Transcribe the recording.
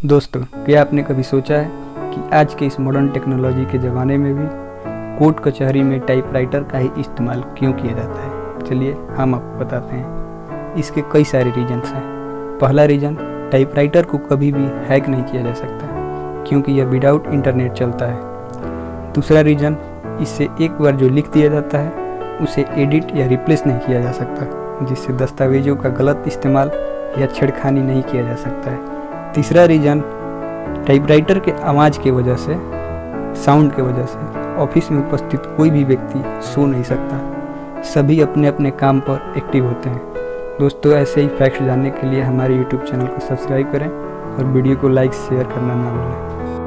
दोस्तों, क्या आपने कभी सोचा है कि आज के इस मॉडर्न टेक्नोलॉजी के ज़माने में भी कोर्ट कचहरी में टाइपराइटर का ही इस्तेमाल क्यों किया जाता है? चलिए हम आपको बताते हैं। इसके कई सारे रीजंस हैं। पहला रीज़न, टाइपराइटर को कभी भी हैक नहीं किया जा सकता क्योंकि यह विदाउट इंटरनेट चलता है। दूसरा रीज़न, इससे एक बार जो लिख दिया जाता है उसे एडिट या रिप्लेस नहीं किया जा सकता, जिससे दस्तावेजों का गलत इस्तेमाल या छेड़खानी नहीं किया जा सकता है। तीसरा रीज़न, टाइपराइटर के आवाज़ के वजह से, साउंड के वजह से ऑफिस में उपस्थित कोई भी व्यक्ति सो नहीं सकता। सभी अपने अपने काम पर एक्टिव होते हैं। दोस्तों, ऐसे ही फैक्ट्स जानने के लिए हमारे YouTube चैनल को सब्सक्राइब करें और वीडियो को लाइक शेयर करना ना भूलें।